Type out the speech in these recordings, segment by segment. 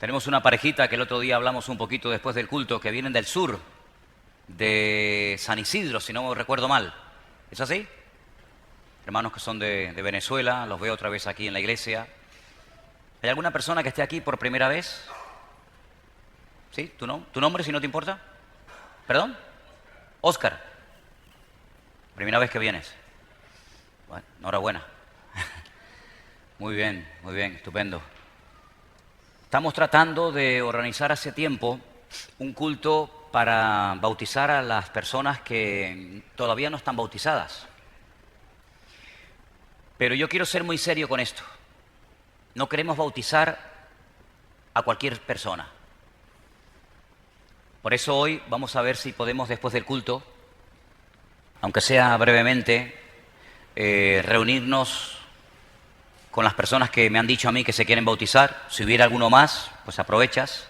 Tenemos una parejita que el otro día hablamos un poquito después del culto, que vienen del sur, de San Isidro, si no recuerdo mal. ¿Es así? Hermanos que son de Venezuela, los veo otra vez aquí en la iglesia. ¿Hay alguna persona que esté aquí por primera vez? ¿Sí? ¿Tu nombre, si no te importa? ¿Perdón? Óscar. Primera vez que vienes. Bueno, enhorabuena. Muy bien, estupendo. Estamos tratando de organizar hace tiempo un culto para bautizar a las personas que todavía no están bautizadas. Pero yo quiero ser muy serio con esto. No queremos bautizar a cualquier persona. Por eso hoy vamos a ver si podemos, después del culto, aunque sea brevemente, reunirnos con las personas que me han dicho a mí que se quieren bautizar. Si hubiera alguno más, pues aprovechas.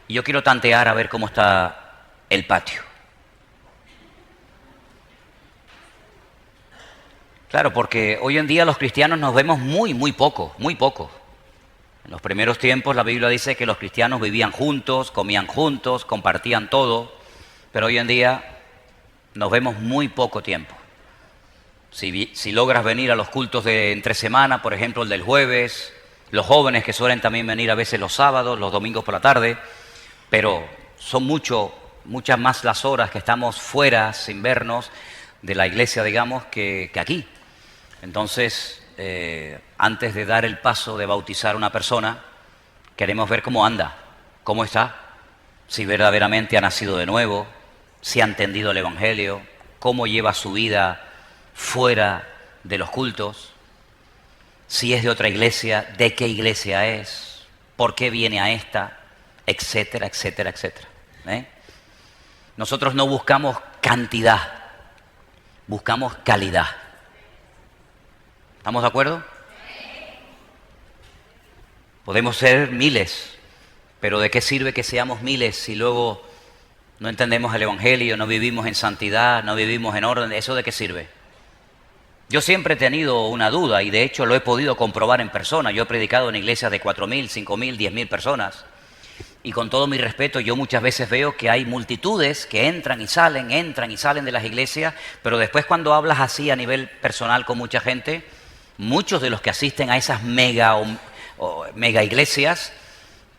Y yo quiero tantear a ver cómo está el patio. Claro, porque hoy en día los cristianos nos vemos muy poco. En los primeros tiempos la Biblia dice que los cristianos vivían juntos, comían juntos, compartían todo, pero hoy en día nos vemos muy poco tiempo. Si logras venir a los cultos de entre semana, por ejemplo el del jueves, los jóvenes que suelen también venir a veces los sábados, los domingos por la tarde, pero son muchas más las horas que estamos fuera, sin vernos, de la iglesia, digamos, que aquí. Entonces, antes de dar el paso de bautizar a una persona, queremos ver cómo anda, cómo está, si verdaderamente ha nacido de nuevo, si ha entendido el Evangelio, cómo lleva su vida fuera de los cultos, si es de otra iglesia, de qué iglesia es, por qué viene a esta, etcétera. Nosotros no buscamos cantidad, buscamos calidad. ¿Estamos de acuerdo? Podemos ser miles, pero ¿de qué sirve que seamos miles si luego no entendemos el Evangelio, no vivimos en santidad, no vivimos en orden? ¿Eso de qué sirve? Yo siempre he tenido una duda y de hecho lo he podido comprobar en persona. Yo he predicado en iglesias de 4.000, 5.000, 10.000 personas. Y con todo mi respeto, yo muchas veces veo que hay multitudes que entran y salen de las iglesias, pero después cuando hablas así a nivel personal con mucha gente, muchos de los que asisten a esas mega iglesias,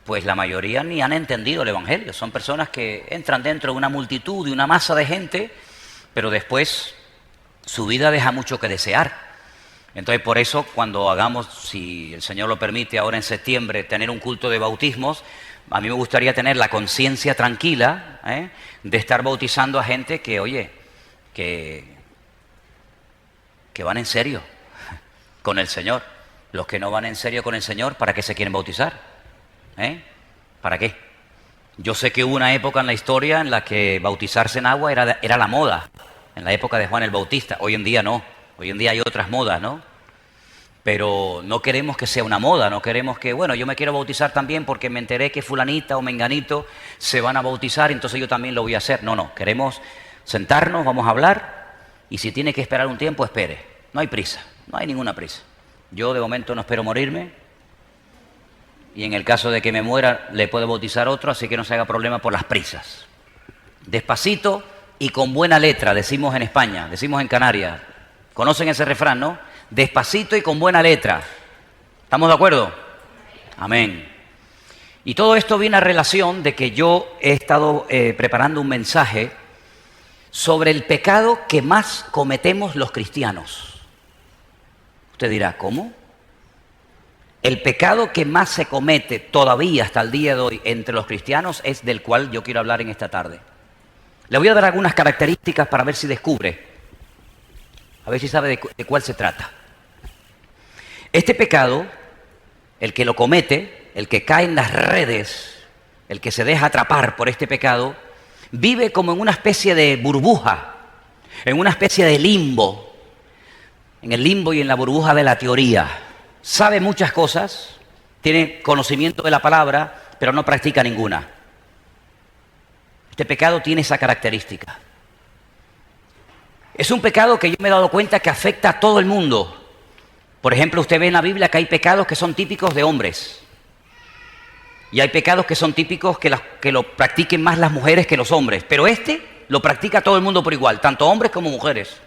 pues la mayoría ni han entendido el Evangelio. Son personas que entran dentro de una multitud, de una masa de gente, pero después su vida deja mucho que desear. Entonces, por eso, cuando hagamos, si el Señor lo permite, ahora en septiembre, tener un culto de bautismos, a mí me gustaría tener la conciencia tranquila de estar bautizando a gente que, oye, que van en serio con el Señor. Los que no van en serio con el Señor, ¿para qué se quieren bautizar? ¿Para qué? Yo sé que hubo una época en la historia en la que bautizarse en agua era la moda, en la época de Juan el Bautista. Hoy en día no, hoy en día hay otras modas, ¿no? Pero no queremos que sea una moda, no queremos que, bueno, yo me quiero bautizar también porque me enteré que fulanita o menganito se van a bautizar, entonces yo también lo voy a hacer. No, queremos sentarnos, vamos a hablar, y si tiene que esperar un tiempo, espere. No hay prisa, no hay ninguna prisa. Yo de momento no espero morirme, y en el caso de que me muera le puedo bautizar otro, así que no se haga problema por las prisas. Despacito y con buena letra, decimos en España, decimos en Canarias. ¿Conocen ese refrán, no? Despacito y con buena letra. ¿Estamos de acuerdo? Amén. Y todo esto viene a relación de que yo he estado preparando un mensaje sobre el pecado que más cometemos los cristianos. Usted dirá, ¿cómo? El pecado que más se comete todavía hasta el día de hoy entre los cristianos es del cual yo quiero hablar en esta tarde. Le voy a dar algunas características para ver si descubre, a ver si sabe de cuál se trata. Este pecado, el que lo comete, el que cae en las redes, el que se deja atrapar por este pecado, vive como en una especie de burbuja, en una especie de limbo, en el limbo y en la burbuja de la teoría. Sabe muchas cosas, tiene conocimiento de la palabra, pero no practica ninguna. Este pecado tiene esa característica. Es un pecado que yo me he dado cuenta que afecta a todo el mundo. Por ejemplo, usted ve en la Biblia que hay pecados que son típicos de hombres. Y hay pecados que son típicos que lo practiquen más las mujeres que los hombres. Pero este lo practica todo el mundo por igual, tanto hombres como mujeres.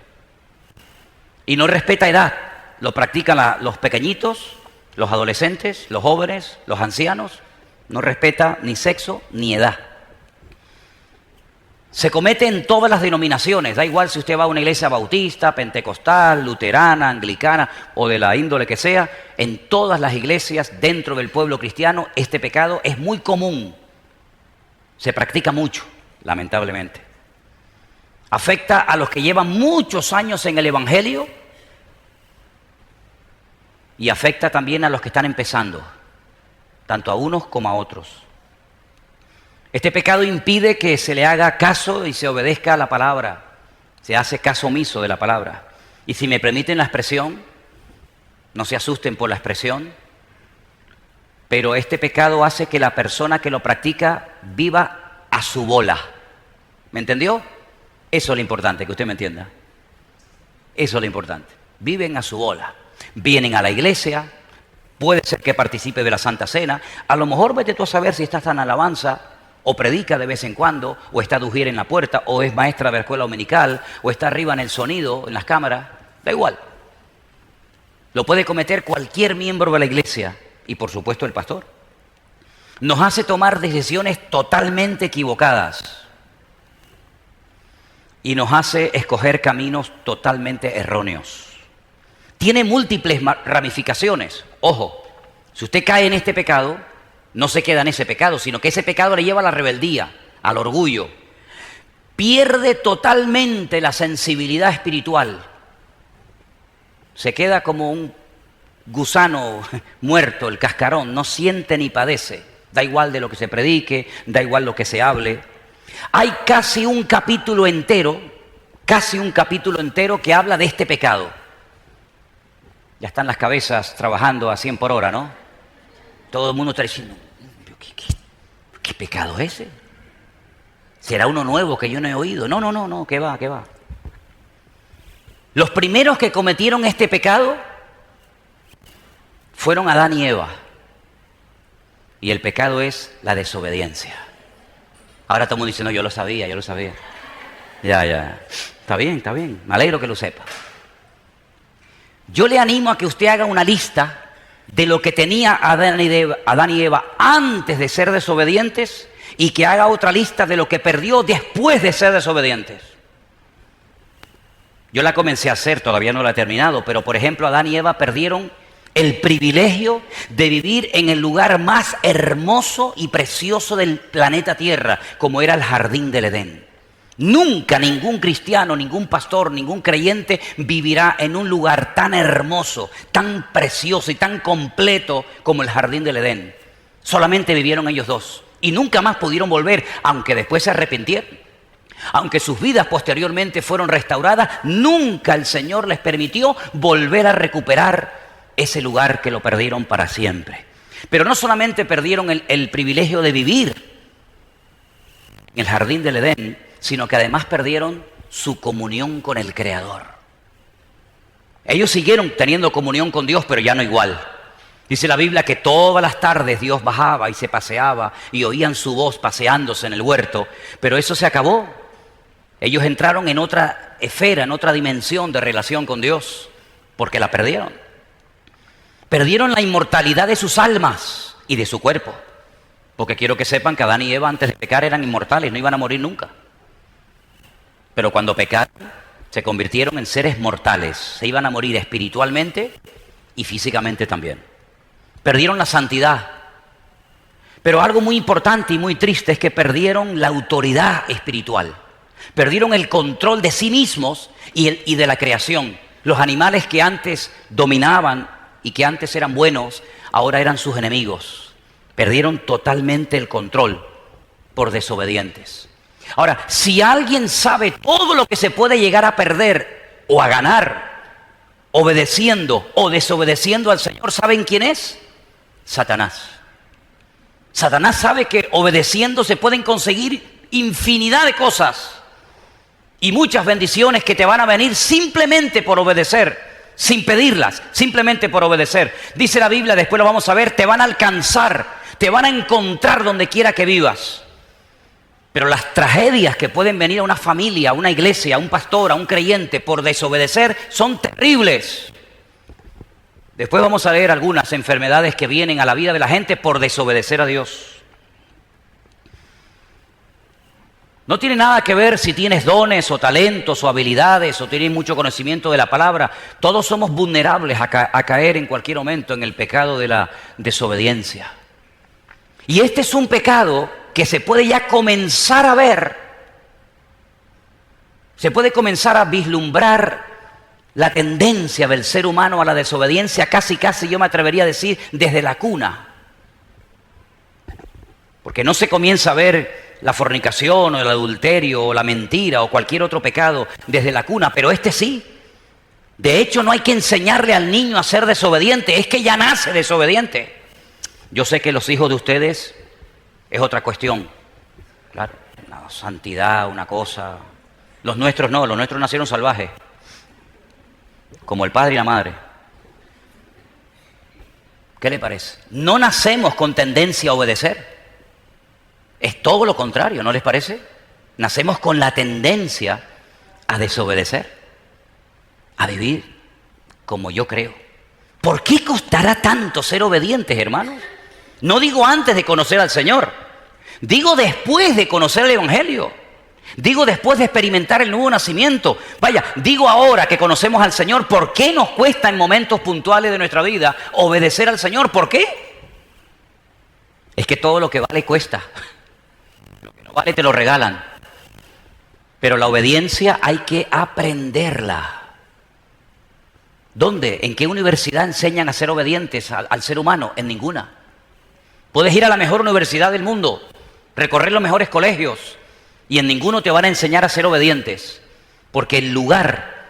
Y no respeta edad. Lo practican los pequeñitos, los adolescentes, los jóvenes, los ancianos. No respeta ni sexo ni edad. Se comete en todas las denominaciones. Da igual si usted va a una iglesia bautista, pentecostal, luterana, anglicana o de la índole que sea. En todas las iglesias dentro del pueblo cristiano este pecado es muy común. Se practica mucho, lamentablemente. Afecta a los que llevan muchos años en el evangelio y afecta también a los que están empezando, tanto a unos como a otros. Este pecado impide que se le haga caso y se obedezca a la palabra. Se hace caso omiso de la palabra. Y si me permiten la expresión, no se asusten por la expresión, pero este pecado hace que la persona que lo practica viva a su bola. ¿Me entendió? Eso es lo importante, que usted me entienda. Eso es lo importante. Viven a su bola. Vienen a la iglesia, puede ser que participe de la Santa Cena, a lo mejor vete tú a saber si estás en alabanza, o predica de vez en cuando, o está de ujier en la puerta, o es maestra de la escuela dominical, o está arriba en el sonido, en las cámaras, da igual. Lo puede cometer cualquier miembro de la iglesia, y por supuesto el pastor. Nos hace tomar decisiones totalmente equivocadas, y nos hace escoger caminos totalmente erróneos. Tiene múltiples ramificaciones. Ojo, si usted cae en este pecado, no se queda en ese pecado, sino que ese pecado le lleva a la rebeldía, al orgullo. Pierde totalmente la sensibilidad espiritual. Se queda como un gusano muerto, el cascarón, no siente ni padece. Da igual de lo que se predique, da igual lo que se hable. Hay casi un capítulo entero que habla de este pecado. Ya están las cabezas trabajando a 100 por hora, ¿no? Todo el mundo está diciendo, ¿qué pecado es ese? ¿Será uno nuevo que yo no he oído? No, ¿qué va? Los primeros que cometieron este pecado fueron Adán y Eva. Y el pecado es la desobediencia. Ahora todo el mundo dice, no, yo lo sabía. Ya. Está bien, me alegro que lo sepa. Yo le animo a que usted haga una lista de lo que tenía Adán y Eva antes de ser desobedientes y que haga otra lista de lo que perdió después de ser desobedientes. Yo la comencé a hacer, todavía no la he terminado, pero por ejemplo Adán y Eva perdieron el privilegio de vivir en el lugar más hermoso y precioso del planeta Tierra, como era el jardín del Edén. Nunca ningún cristiano, ningún pastor, ningún creyente vivirá en un lugar tan hermoso, tan precioso y tan completo como el jardín del Edén. Solamente vivieron ellos dos y nunca más pudieron volver, aunque después se arrepintieron. Aunque sus vidas posteriormente fueron restauradas, nunca el Señor les permitió volver a recuperar ese lugar que lo perdieron para siempre. Pero no solamente perdieron el privilegio de vivir en el jardín del Edén, sino que además perdieron su comunión con el Creador. Ellos siguieron teniendo comunión con Dios, pero ya no igual. Dice la Biblia que todas las tardes Dios bajaba y se paseaba y oían su voz paseándose en el huerto, pero eso se acabó. Ellos entraron en otra esfera, en otra dimensión de relación con Dios, porque la perdieron. Perdieron la inmortalidad de sus almas y de su cuerpo, porque quiero que sepan que Adán y Eva antes de pecar eran inmortales, no iban a morir nunca. Pero cuando pecaron, se convirtieron en seres mortales. Se iban a morir espiritualmente y físicamente también. Perdieron la santidad. Pero algo muy importante y muy triste es que perdieron la autoridad espiritual. Perdieron el control de sí mismos y de la creación. Los animales que antes dominaban y que antes eran buenos, ahora eran sus enemigos. Perdieron totalmente el control por desobedientes. Ahora, si alguien sabe todo lo que se puede llegar a perder o a ganar obedeciendo o desobedeciendo al Señor, ¿saben quién es? Satanás. Satanás sabe que obedeciendo se pueden conseguir infinidad de cosas y muchas bendiciones que te van a venir simplemente por obedecer, sin pedirlas, simplemente por obedecer. Dice la Biblia, después lo vamos a ver, te van a alcanzar te van a encontrar donde quiera que vivas. Pero las tragedias que pueden venir a una familia, a una iglesia, a un pastor, a un creyente por desobedecer son terribles. Después vamos a leer algunas enfermedades que vienen a la vida de la gente por desobedecer a Dios. No tiene nada que ver si tienes dones o talentos o habilidades o tienes mucho conocimiento de la palabra. Todos somos vulnerables a caer en cualquier momento en el pecado de la desobediencia. Y este es un pecado que se puede ya comenzar a ver. Se puede comenzar a vislumbrar la tendencia del ser humano a la desobediencia, casi yo me atrevería a decir desde la cuna. Porque no se comienza a ver la fornicación o el adulterio o la mentira o cualquier otro pecado desde la cuna, pero este sí. De hecho, no hay que enseñarle al niño a ser desobediente, es que ya nace desobediente. Yo sé que los hijos de ustedes es otra cuestión. Claro, una santidad, una cosa. Los nuestros no, los nuestros nacieron salvajes, como el padre y la madre. ¿Qué le parece? No nacemos con tendencia a obedecer. Es todo lo contrario, ¿no les parece? Nacemos con la tendencia a desobedecer, a vivir como yo creo. ¿Por qué costará tanto ser obedientes, hermanos? No digo antes de conocer al Señor, digo después de conocer el Evangelio, digo después de experimentar el nuevo nacimiento. Vaya, digo ahora que conocemos al Señor, ¿por qué nos cuesta en momentos puntuales de nuestra vida obedecer al Señor? ¿Por qué? Es que todo lo que vale cuesta. Vale, te lo regalan. Pero la obediencia hay que aprenderla. ¿Dónde? ¿En qué universidad enseñan a ser obedientes al ser humano? En ninguna. Puedes ir a la mejor universidad del mundo, recorrer los mejores colegios, y en ninguno te van a enseñar a ser obedientes. Porque el lugar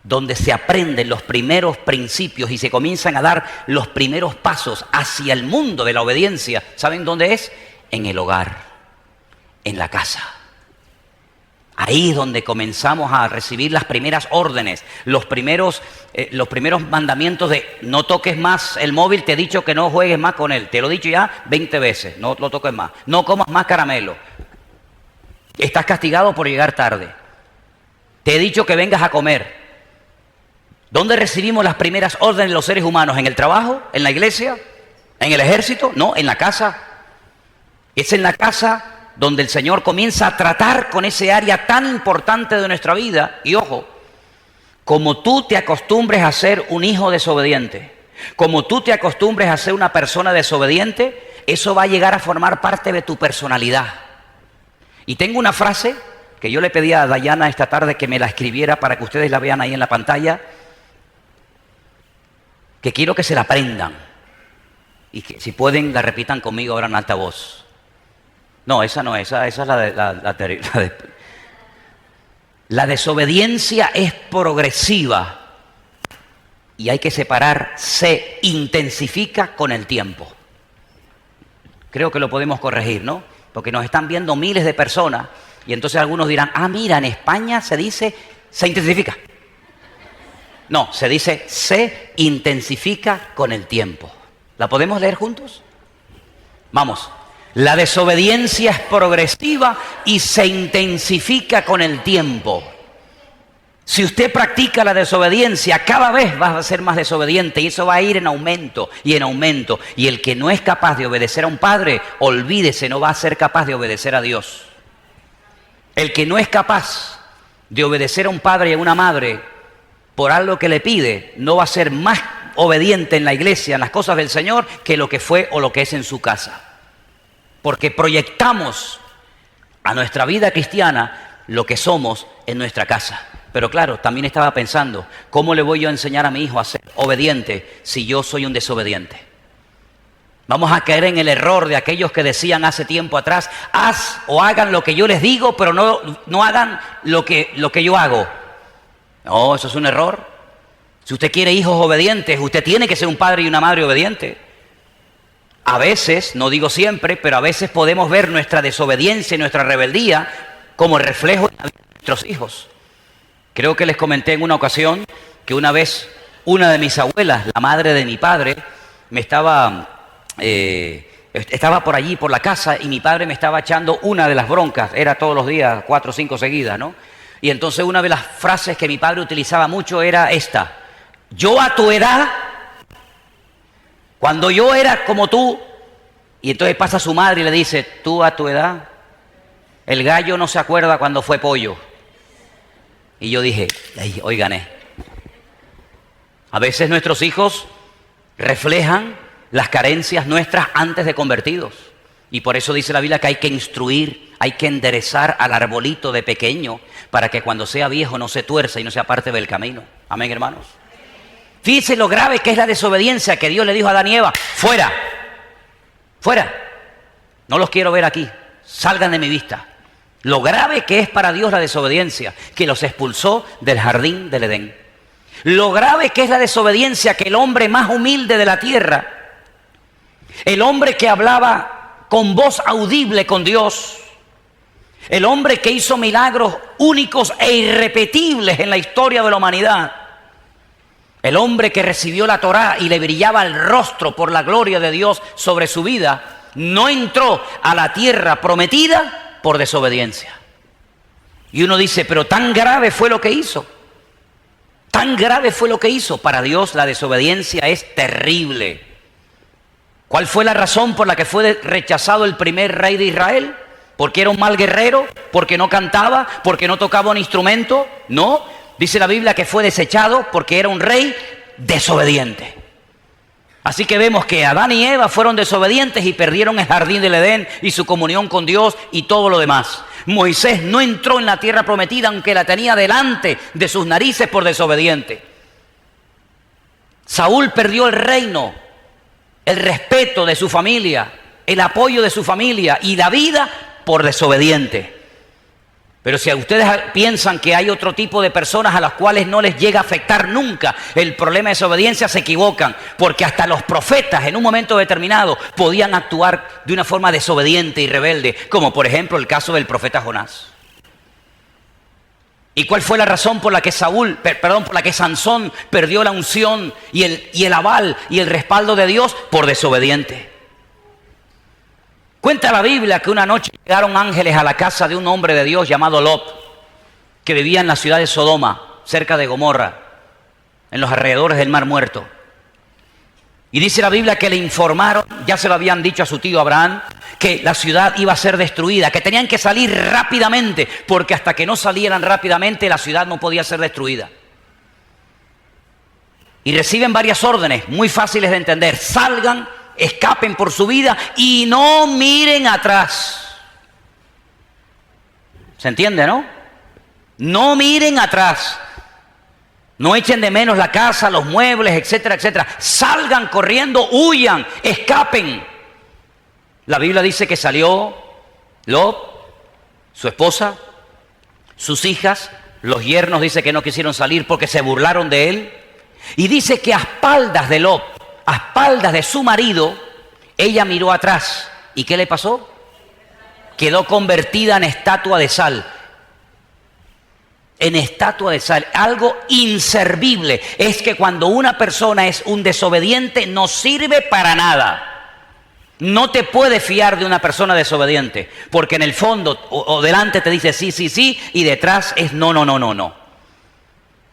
donde se aprenden los primeros principios y se comienzan a dar los primeros pasos hacia el mundo de la obediencia, ¿saben dónde es? En el hogar. En la casa. Ahí es donde comenzamos a recibir las primeras órdenes, los primeros mandamientos de no toques más el móvil, te he dicho que no juegues más con él, te lo he dicho ya 20 veces, no lo toques más, no comas más caramelo, estás castigado por llegar tarde, te he dicho que vengas a comer. ¿Dónde recibimos las primeras órdenes de los seres humanos? ¿En el trabajo? ¿En la iglesia? ¿En el ejército? No, en la casa. Es en la casa donde el Señor comienza a tratar con ese área tan importante de nuestra vida. Y ojo, como tú te acostumbres a ser un hijo desobediente, como tú te acostumbres a ser una persona desobediente, eso va a llegar a formar parte de tu personalidad. Y tengo una frase que yo le pedí a Dayana esta tarde que me la escribiera para que ustedes la vean ahí en la pantalla, que quiero que se la aprendan y que si pueden la repitan conmigo ahora en alta voz. No, esa no, esa es la desobediencia es progresiva y hay que separar, se intensifica con el tiempo. Creo que lo podemos corregir, ¿no? Porque nos están viendo miles de personas y entonces algunos dirán, mira, en España se dice, se intensifica. No, se dice, se intensifica con el tiempo. ¿La podemos leer juntos? Vamos. La desobediencia es progresiva y se intensifica con el tiempo. Si usted practica la desobediencia, cada vez va a ser más desobediente y eso va a ir en aumento y en aumento. Y el que no es capaz de obedecer a un padre, olvídese, no va a ser capaz de obedecer a Dios. El que no es capaz de obedecer a un padre y a una madre por algo que le pide, no va a ser más obediente en la iglesia, en las cosas del Señor, que lo que fue o lo que es en su casa. Porque proyectamos a nuestra vida cristiana lo que somos en nuestra casa. Pero claro, también estaba pensando, ¿cómo le voy yo a enseñar a mi hijo a ser obediente si yo soy un desobediente? Vamos a caer en el error de aquellos que decían hace tiempo atrás, haz o hagan lo que yo les digo, pero no hagan lo que yo hago. No, eso es un error. Si usted quiere hijos obedientes, usted tiene que ser un padre y una madre obediente. A veces, no digo siempre, pero a veces podemos ver nuestra desobediencia y nuestra rebeldía como reflejo en la vida de nuestros hijos. Creo que les comenté en una ocasión que una vez una de mis abuelas, la madre de mi padre, me estaba estaba por allí, por la casa, y mi padre me estaba echando una de las broncas, era todos los días, 4 o 5 seguidas, ¿no? Y entonces una de las frases que mi padre utilizaba mucho era esta: yo a tu edad, cuando yo era como tú. Y entonces pasa su madre y le dice: tú a tu edad, el gallo no se acuerda cuando fue pollo. Y yo dije: ay, hoy gané. A veces nuestros hijos reflejan las carencias nuestras antes de convertidos. Y por eso dice la Biblia que hay que instruir, hay que enderezar al arbolito de pequeño para que cuando sea viejo no se tuerza y no se aparte del camino. Amén, hermanos. Fíjense lo grave que es la desobediencia, que Dios le dijo a Adán y Eva: fuera, fuera, no los quiero ver aquí, salgan de mi vista. Lo grave que es para Dios la desobediencia, que los expulsó del jardín del Edén. Lo grave que es la desobediencia, que el hombre más humilde de la tierra, el hombre que hablaba con voz audible con Dios, el hombre que hizo milagros únicos e irrepetibles en la historia de la humanidad, el hombre que recibió la Torá y le brillaba el rostro por la gloria de Dios sobre su vida, no entró a la tierra prometida por desobediencia. Y uno dice: pero tan grave fue lo que hizo. Tan grave fue lo que hizo. Para Dios la desobediencia es terrible. ¿Cuál fue la razón por la que fue rechazado el primer rey de Israel? ¿Porque era un mal guerrero? ¿Porque no cantaba? ¿Porque no tocaba un instrumento? No. Dice la Biblia que fue desechado porque era un rey desobediente. Así que vemos que Adán y Eva fueron desobedientes y perdieron el jardín del Edén y su comunión con Dios y todo lo demás. Moisés no entró en la tierra prometida aunque la tenía delante de sus narices por desobediente. Saúl perdió el reino, el respeto de su familia, el apoyo de su familia y la vida por desobediente. Pero si ustedes piensan que hay otro tipo de personas a las cuales no les llega a afectar nunca el problema de desobediencia, se equivocan, porque hasta los profetas en un momento determinado podían actuar de una forma desobediente y rebelde, como por ejemplo el caso del profeta Jonás. ¿Y cuál fue la razón por la que por la que Sansón perdió la unción y el aval y el respaldo de Dios? Por desobediente. Cuenta la Biblia que una noche llegaron ángeles a la casa de un hombre de Dios llamado Lot, que vivía en la ciudad de Sodoma, cerca de Gomorra, en los alrededores del Mar Muerto. Y dice la Biblia que le informaron, ya se lo habían dicho a su tío Abraham, que la ciudad iba a ser destruida, que tenían que salir rápidamente, porque hasta que no salieran rápidamente la ciudad no podía ser destruida. Y reciben varias órdenes muy fáciles de entender: salgan, escapen por su vida y no miren atrás. ¿Se entiende, no? No miren atrás. No echen de menos la casa, los muebles, etcétera, etcétera. Salgan corriendo, huyan, escapen. La Biblia dice que salió Lot, su esposa, sus hijas, los yernos dice que no quisieron salir porque se burlaron de él. Y dice que a espaldas de Lot, a espaldas de su marido, ella miró atrás. ¿Y qué le pasó? Quedó convertida en estatua de sal. En estatua de sal. Algo inservible. Es que cuando una persona es un desobediente, no sirve para nada. No te puedes fiar de una persona desobediente, porque en el fondo o delante te dice sí, sí, sí, y detrás es no, no, no, no, no.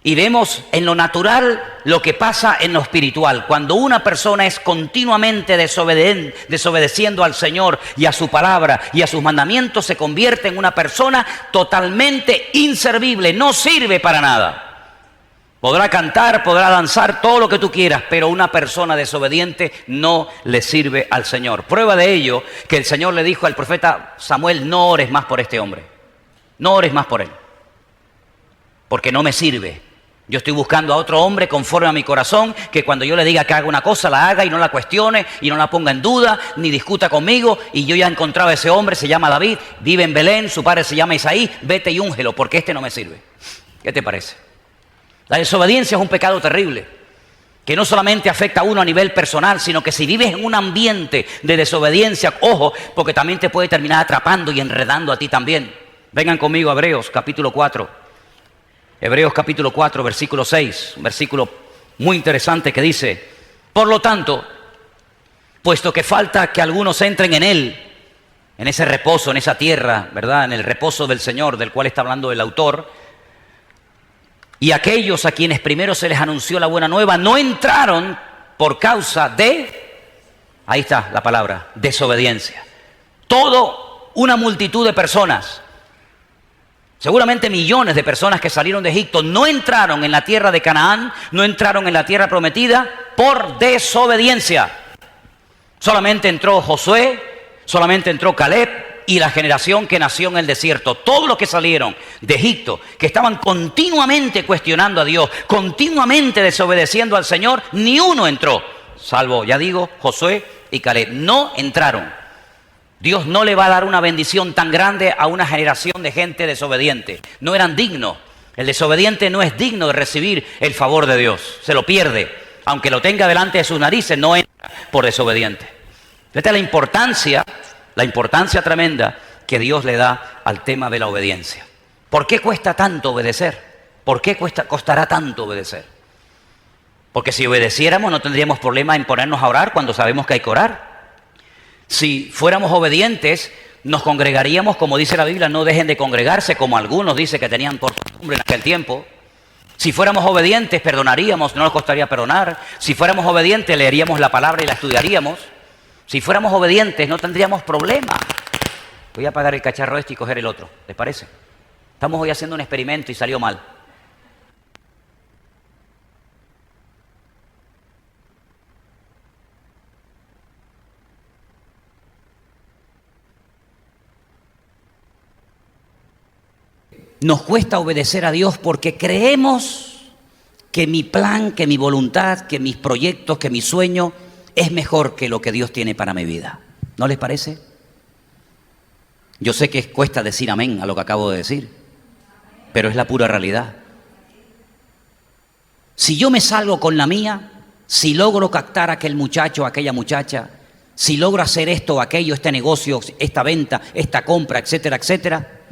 Y vemos en lo natural lo que pasa en lo espiritual. Cuando una persona es continuamente desobedeciendo al Señor y a su palabra y a sus mandamientos, se convierte en una persona totalmente inservible, no sirve para nada. Podrá cantar, podrá danzar, todo lo que tú quieras, pero una persona desobediente no le sirve al Señor. Prueba de ello que el Señor le dijo al profeta Samuel: no ores más por este hombre, no ores más por él, porque no me sirve. Yo estoy buscando a otro hombre conforme a mi corazón, que cuando yo le diga que haga una cosa, la haga y no la cuestione y no la ponga en duda, ni discuta conmigo. Y yo ya he encontrado a ese hombre, se llama David, vive en Belén, su padre se llama Isaí, vete y úngelo, porque este no me sirve. ¿Qué te parece? La desobediencia es un pecado terrible, que no solamente afecta a uno a nivel personal, sino que si vives en un ambiente de desobediencia, ojo, porque también te puede terminar atrapando y enredando a ti también. Vengan conmigo a Hebreos capítulo 4. Hebreos capítulo 4, versículo 6, un versículo muy interesante que dice: por lo tanto, puesto que falta que algunos entren en él, en ese reposo, en esa tierra, ¿verdad? En el reposo del Señor, del cual está hablando el autor. Y aquellos a quienes primero se les anunció la buena nueva no entraron por causa de, ahí está la palabra, desobediencia. Todo una multitud de personas, seguramente millones de personas que salieron de Egipto, no entraron en la tierra de Canaán, no entraron en la tierra prometida por desobediencia. Solamente entró Josué, solamente entró Caleb y la generación que nació en el desierto. Todos los que salieron de Egipto, que estaban continuamente cuestionando a Dios, continuamente desobedeciendo al Señor, ni uno entró, salvo, ya digo, Josué y Caleb. No entraron. Dios no le va a dar una bendición tan grande a una generación de gente desobediente. No eran dignos. El desobediente no es digno de recibir el favor de Dios. Se lo pierde. Aunque lo tenga delante de sus narices, no entra por desobediente. Esta es la importancia tremenda que Dios le da al tema de la obediencia. ¿Por qué cuesta tanto obedecer? ¿Por qué costará tanto obedecer? Porque si obedeciéramos no tendríamos problema en ponernos a orar cuando sabemos que hay que orar. Si fuéramos obedientes, nos congregaríamos, como dice la Biblia, no dejen de congregarse, como algunos dicen que tenían por costumbre en aquel tiempo. Si fuéramos obedientes, perdonaríamos, no nos costaría perdonar. Si fuéramos obedientes, leeríamos la palabra y la estudiaríamos. Si fuéramos obedientes, no tendríamos problema. Voy a apagar el cacharro este y coger el otro, ¿les parece? Estamos hoy haciendo un experimento y salió mal. Nos cuesta obedecer a Dios porque creemos que mi plan, que mi voluntad, que mis proyectos, que mi sueño es mejor que lo que Dios tiene para mi vida. ¿No les parece? Yo sé que cuesta decir amén a lo que acabo de decir, pero es la pura realidad. Si yo me salgo con la mía, si logro captar a aquel muchacho o aquella muchacha, si logro hacer esto o aquello, este negocio, esta venta, esta compra, etcétera, etcétera,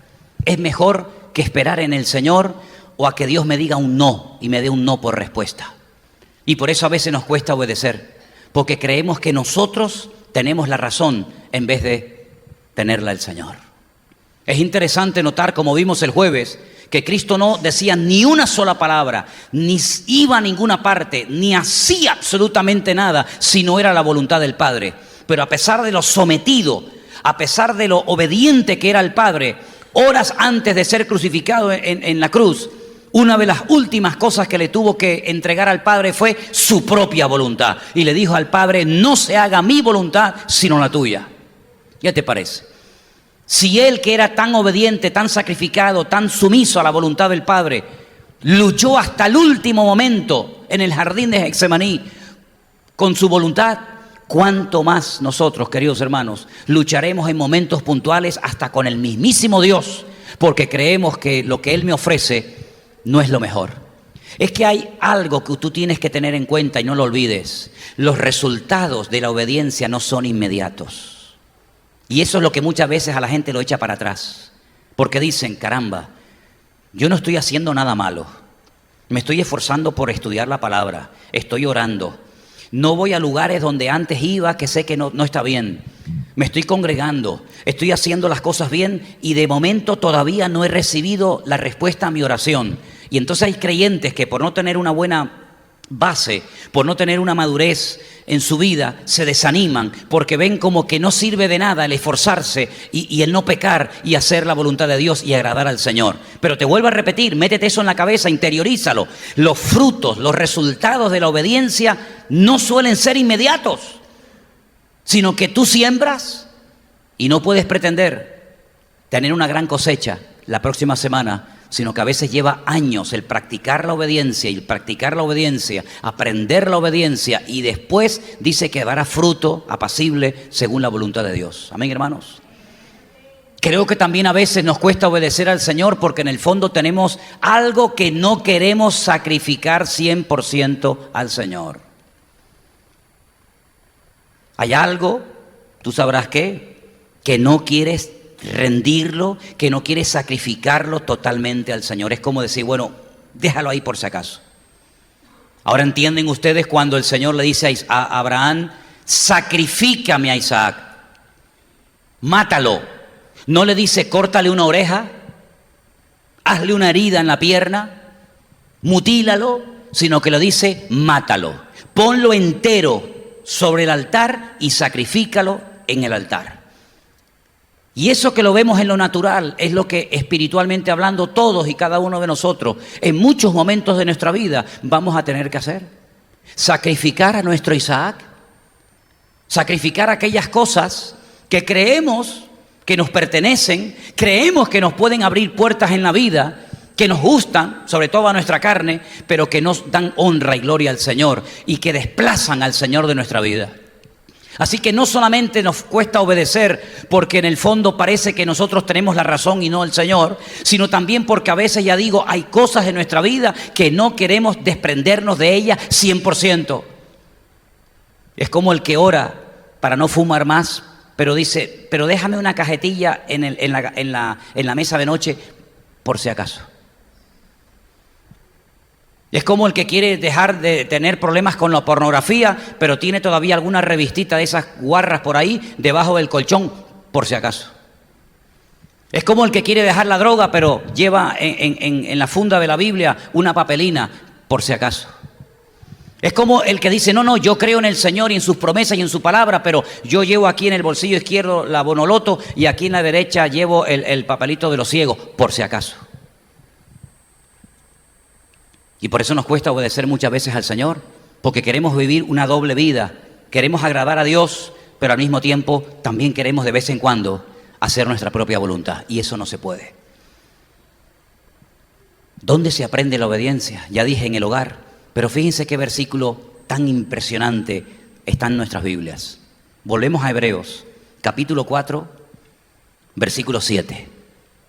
es mejor que esperar en el Señor o a que Dios me diga un no y me dé un no por respuesta. Y por eso a veces nos cuesta obedecer, porque creemos que nosotros tenemos la razón en vez de tenerla el Señor. Es interesante notar, como vimos el jueves, que Cristo no decía ni una sola palabra, ni iba a ninguna parte, ni hacía absolutamente nada si no era la voluntad del Padre. Pero a pesar de lo sometido, a pesar de lo obediente que era el Padre, horas antes de ser crucificado en la cruz, una de las últimas cosas que le tuvo que entregar al Padre fue su propia voluntad. Y le dijo al Padre, no se haga mi voluntad, sino la tuya. ¿Qué te parece? Si él, que era tan obediente, tan sacrificado, tan sumiso a la voluntad del Padre, luchó hasta el último momento en el jardín de Getsemaní con su voluntad, ¿cuánto más nosotros, queridos hermanos, lucharemos en momentos puntuales hasta con el mismísimo Dios? Porque creemos que lo que Él me ofrece no es lo mejor. Es que hay algo que tú tienes que tener en cuenta y no lo olvides. Los resultados de la obediencia no son inmediatos. Y eso es lo que muchas veces a la gente lo echa para atrás. Porque dicen, caramba, yo no estoy haciendo nada malo. Me estoy esforzando por estudiar la palabra. Estoy orando. No voy a lugares donde antes iba que sé que no está bien. Me estoy congregando, estoy haciendo las cosas bien y de momento todavía no he recibido la respuesta a mi oración. Y entonces hay creyentes que por no tener una buena base, por no tener una madurez en su vida, se desaniman porque ven como que no sirve de nada el esforzarse y el no pecar y hacer la voluntad de Dios y agradar al Señor. Pero te vuelvo a repetir, métete eso en la cabeza, interiorízalo. Los frutos, los resultados de la obediencia no suelen ser inmediatos, sino que tú siembras y no puedes pretender tener una gran cosecha la próxima semana, sino que a veces lleva años el practicar la obediencia y el practicar la obediencia, aprender la obediencia y después dice que dará fruto apacible según la voluntad de Dios. Amén, hermanos. Creo que también a veces nos cuesta obedecer al Señor porque en el fondo tenemos algo que no queremos sacrificar 100% al Señor. Hay algo, tú sabrás qué, que no quieres rendirlo, que no quieres sacrificarlo totalmente al Señor. Es como decir, bueno, déjalo ahí por si acaso. Ahora entienden ustedes cuando el Señor le dice a Abraham, sacrifícame a Isaac, mátalo. No le dice córtale una oreja, hazle una herida en la pierna, mutílalo, sino que le dice mátalo. Ponlo entero sobre el altar y sacrifícalo en el altar. Y eso que lo vemos en lo natural es lo que espiritualmente hablando todos y cada uno de nosotros en muchos momentos de nuestra vida vamos a tener que hacer. Sacrificar a nuestro Isaac, sacrificar aquellas cosas que creemos que nos pertenecen, creemos que nos pueden abrir puertas en la vida, que nos gustan, sobre todo a nuestra carne, pero que nos dan honra y gloria al Señor y que desplazan al Señor de nuestra vida. Así que no solamente nos cuesta obedecer porque en el fondo parece que nosotros tenemos la razón y no el Señor, sino también porque a veces, ya digo, hay cosas en nuestra vida que no queremos desprendernos de ellas 100%. Es como el que ora para no fumar más, pero dice, pero déjame una cajetilla en la mesa de noche por si acaso. Es como el que quiere dejar de tener problemas con la pornografía, pero tiene todavía alguna revistita de esas guarras por ahí debajo del colchón, por si acaso. Es como el que quiere dejar la droga, pero lleva en la funda de la Biblia una papelina, por si acaso. Es como el que dice, no, yo creo en el Señor y en sus promesas y en su palabra, pero yo llevo aquí en el bolsillo izquierdo la Bonoloto y aquí en la derecha llevo el papelito de los ciegos, por si acaso. Y por eso nos cuesta obedecer muchas veces al Señor, porque queremos vivir una doble vida, queremos agradar a Dios, pero al mismo tiempo también queremos de vez en cuando hacer nuestra propia voluntad, y eso no se puede. ¿Dónde se aprende la obediencia? Ya dije, en el hogar, pero fíjense qué versículo tan impresionante está en nuestras Biblias. Volvemos a Hebreos, capítulo 4, versículo 7.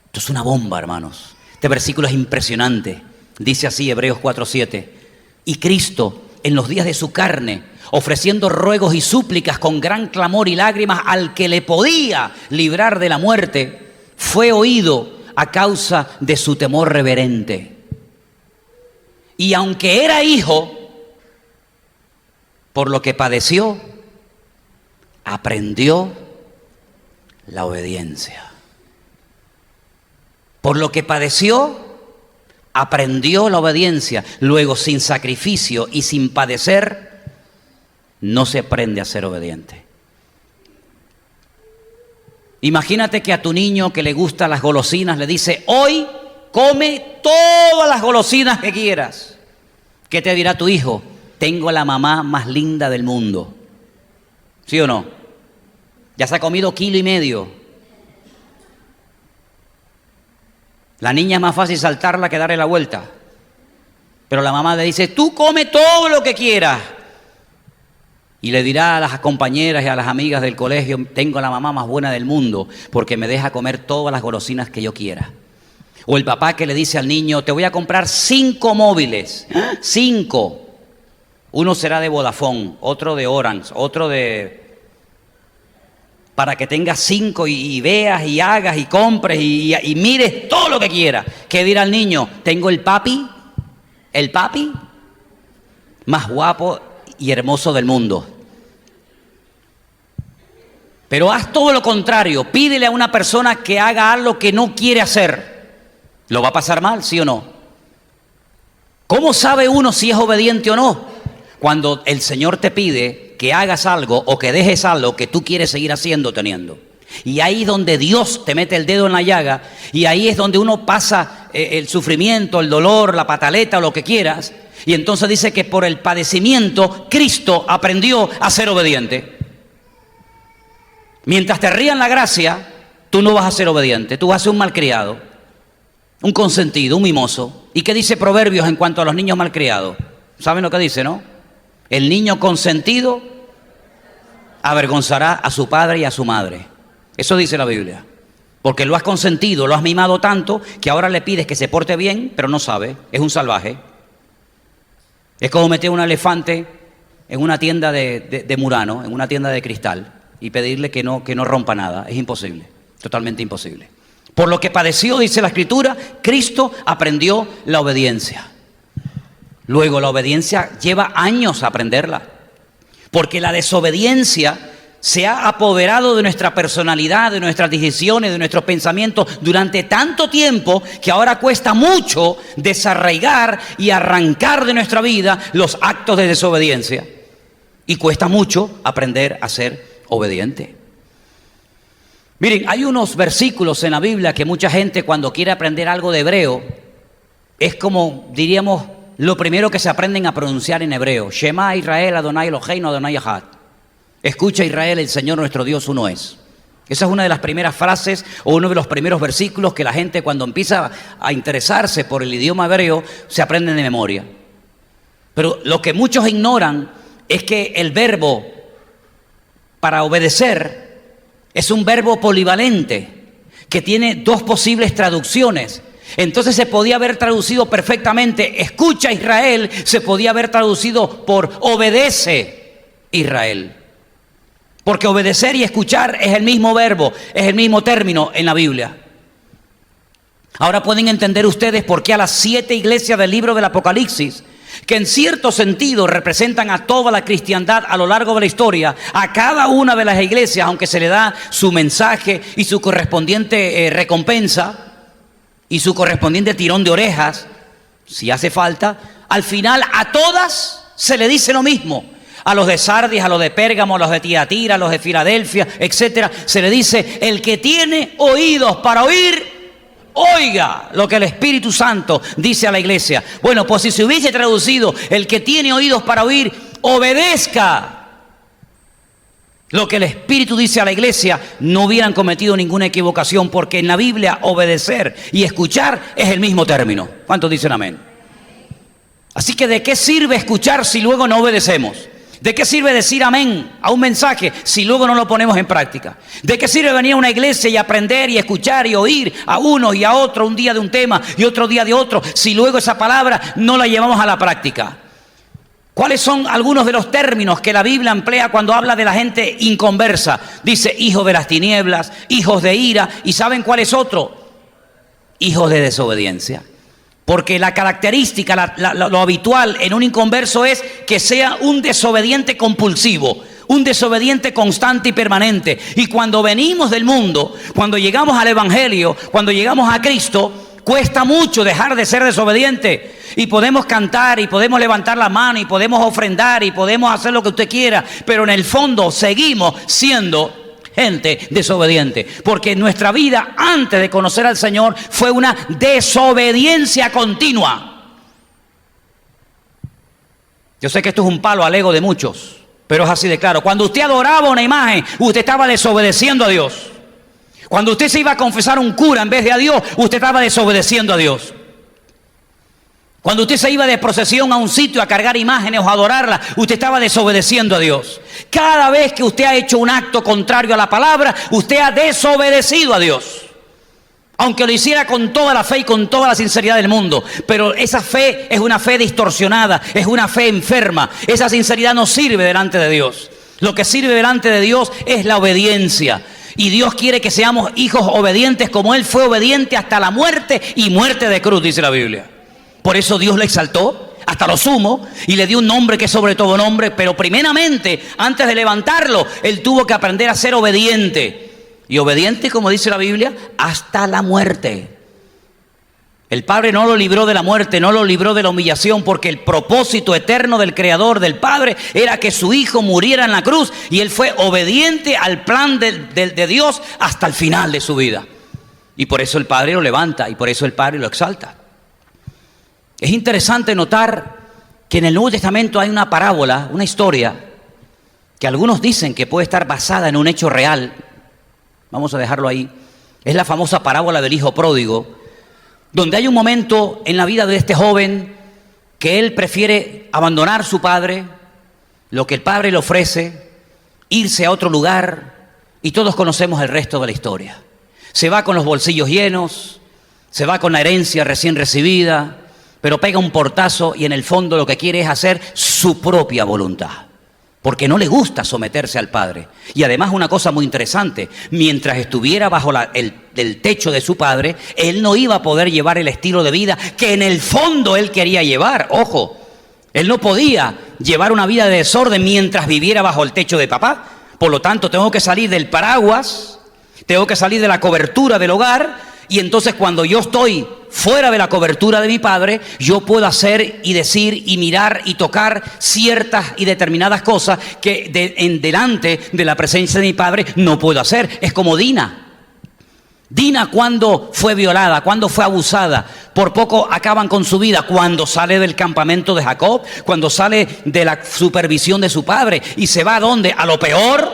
Esto es una bomba, hermanos. Este versículo es impresionante. Dice así Hebreos 4:7, y Cristo en los días de su carne, ofreciendo ruegos y súplicas con gran clamor y lágrimas al que le podía librar de la muerte, fue oído a causa de su temor reverente. Y aunque era hijo, por lo que padeció, aprendió la obediencia. Por lo que padeció, aprendió la obediencia. Luego, sin sacrificio y sin padecer, no se aprende a ser obediente. Imagínate que a tu niño que le gustan las golosinas le dice, hoy come todas las golosinas que quieras. ¿Qué te dirá tu hijo? Tengo a la mamá más linda del mundo. ¿Sí o no? Ya se ha comido 1,5 kilos. La niña es más fácil saltarla que darle la vuelta. Pero la mamá le dice, tú come todo lo que quieras. Y le dirá a las compañeras y a las amigas del colegio, tengo a la mamá más buena del mundo porque me deja comer todas las golosinas que yo quiera. O el papá que le dice al niño, te voy a comprar 5 móviles. 5. Uno será de Vodafone, otro de Orange, otro de... para que tengas 5 y veas y hagas y compres y mires todo lo que quieras. ¿Qué dirá el niño? Tengo el papi más guapo y hermoso del mundo. Pero haz todo lo contrario, pídele a una persona que haga algo que no quiere hacer. ¿Lo va a pasar mal, sí o no? ¿Cómo sabe uno si es obediente o no? Cuando el Señor te pide que hagas algo o que dejes algo que tú quieres seguir haciendo o teniendo. Y ahí es donde Dios te mete el dedo en la llaga y ahí es donde uno pasa el sufrimiento, el dolor, la pataleta o lo que quieras. Y entonces dice que por el padecimiento Cristo aprendió a ser obediente. Mientras te rían la gracia, tú no vas a ser obediente, tú vas a ser un malcriado, un consentido, un mimoso. ¿Y qué dice Proverbios en cuanto a los niños malcriados? ¿Saben lo que dice, no? El niño consentido avergonzará a su padre y a su madre. Eso dice la Biblia. Porque lo has consentido, lo has mimado tanto que ahora le pides que se porte bien, pero no sabe, es un salvaje. Es como meter un elefante en una tienda de Murano, en una tienda de cristal, y pedirle que no rompa nada. Es imposible, totalmente imposible. Por lo que padeció, dice la Escritura, Cristo aprendió la obediencia. Luego la obediencia lleva años a aprenderla. Porque la desobediencia se ha apoderado de nuestra personalidad, de nuestras decisiones, de nuestros pensamientos durante tanto tiempo que ahora cuesta mucho desarraigar y arrancar de nuestra vida los actos de desobediencia. Y cuesta mucho aprender a ser obediente. Miren, hay unos versículos en la Biblia que mucha gente cuando quiere aprender algo de hebreo, es como, diríamos, lo primero que se aprenden a pronunciar en hebreo. Shema Israel, Adonai Eloheinu, Adonai Echad. Escucha Israel, el Señor nuestro Dios uno es. Esa es una de las primeras frases o uno de los primeros versículos que la gente cuando empieza a interesarse por el idioma hebreo se aprenden de memoria. Pero lo que muchos ignoran es que el verbo para obedecer es un verbo polivalente que tiene dos posibles traducciones. Entonces se podía haber traducido perfectamente, escucha Israel, se podía haber traducido por obedece Israel. Porque obedecer y escuchar es el mismo verbo, es el mismo término en la Biblia. Ahora pueden entender ustedes por qué a las 7 iglesias del libro del Apocalipsis, que en cierto sentido representan a toda la cristiandad a lo largo de la historia, a cada una de las iglesias, aunque se le da su mensaje y su correspondiente recompensa y su correspondiente tirón de orejas, si hace falta, al final a todas se le dice lo mismo. A los de Sardis, a los de Pérgamo, a los de Tiatira, a los de Filadelfia, etcétera, se le dice: el que tiene oídos para oír, oiga lo que el Espíritu Santo dice a la iglesia. Bueno, pues si se hubiese traducido el que tiene oídos para oír, obedezca lo que el Espíritu dice a la iglesia, no hubieran cometido ninguna equivocación, porque en la Biblia obedecer y escuchar es el mismo término. ¿Cuántos dicen amén? Así que ¿de qué sirve escuchar si luego no obedecemos? ¿De qué sirve decir amén a un mensaje si luego no lo ponemos en práctica? ¿De qué sirve venir a una iglesia y aprender y escuchar y oír a uno y a otro un día de un tema y otro día de otro si luego esa palabra no la llevamos a la práctica? ¿Cuáles son algunos de los términos que la Biblia emplea cuando habla de la gente inconversa? Dice hijos de las tinieblas, hijos de ira, y ¿saben cuál es otro? Hijos de desobediencia. Porque la característica, lo habitual en un inconverso es que sea un desobediente compulsivo, un desobediente constante y permanente. Y cuando venimos del mundo, cuando llegamos al Evangelio, cuando llegamos a Cristo, cuesta mucho dejar de ser desobediente. Y podemos cantar y podemos levantar la mano y podemos ofrendar y podemos hacer lo que usted quiera, pero en el fondo seguimos siendo gente desobediente, porque nuestra vida antes de conocer al Señor fue una desobediencia continua. Yo sé que esto es un palo al ego de muchos, pero es así de claro. Cuando usted adoraba una imagen, usted estaba desobedeciendo a Dios. Cuando usted se iba a confesar a un cura en vez de a Dios, usted estaba desobedeciendo a Dios. Cuando usted se iba de procesión a un sitio a cargar imágenes o a adorarlas, usted estaba desobedeciendo a Dios. Cada vez que usted ha hecho un acto contrario a la palabra, usted ha desobedecido a Dios. Aunque lo hiciera con toda la fe y con toda la sinceridad del mundo. Pero esa fe es una fe distorsionada, es una fe enferma. Esa sinceridad no sirve delante de Dios. Lo que sirve delante de Dios es la obediencia. Y Dios quiere que seamos hijos obedientes como Él fue obediente hasta la muerte y muerte de cruz, dice la Biblia. Por eso Dios le exaltó hasta lo sumo y le dio un nombre que es sobre todo nombre, pero primeramente, antes de levantarlo, Él tuvo que aprender a ser obediente. Y obediente, como dice la Biblia, hasta la muerte. El Padre no lo libró de la muerte, no lo libró de la humillación, porque el propósito eterno del Creador, del Padre, era que su Hijo muriera en la cruz, y Él fue obediente al plan de Dios hasta el final de su vida. Y por eso el Padre lo levanta, y por eso el Padre lo exalta. Es interesante notar que en el Nuevo Testamento hay una parábola, una historia, que algunos dicen que puede estar basada en un hecho real. Vamos a dejarlo ahí. Es la famosa parábola del hijo pródigo, donde hay un momento en la vida de este joven que él prefiere abandonar su padre, lo que el padre le ofrece, irse a otro lugar, y todos conocemos el resto de la historia. Se va con los bolsillos llenos, se va con la herencia recién recibida, pero pega un portazo y en el fondo lo que quiere es hacer su propia voluntad, porque no le gusta someterse al padre. Y además una cosa muy interesante, mientras estuviera bajo el techo de su padre, él no iba a poder llevar el estilo de vida que en el fondo él quería llevar. Ojo, Él no podía llevar una vida de desorden mientras viviera bajo el techo de papá. Por lo tanto, tengo que salir del paraguas, tengo que salir de la cobertura del hogar, y entonces cuando yo estoy fuera de la cobertura de mi padre, yo puedo hacer y decir y mirar y tocar ciertas y determinadas cosas que en delante de la presencia de mi padre no puedo hacer. Es como Dina. Dina, cuando fue violada, cuando fue abusada, por poco acaban con su vida, cuando sale del campamento de Jacob, cuando sale de la supervisión de su padre y se va ¿a dónde? A lo peor,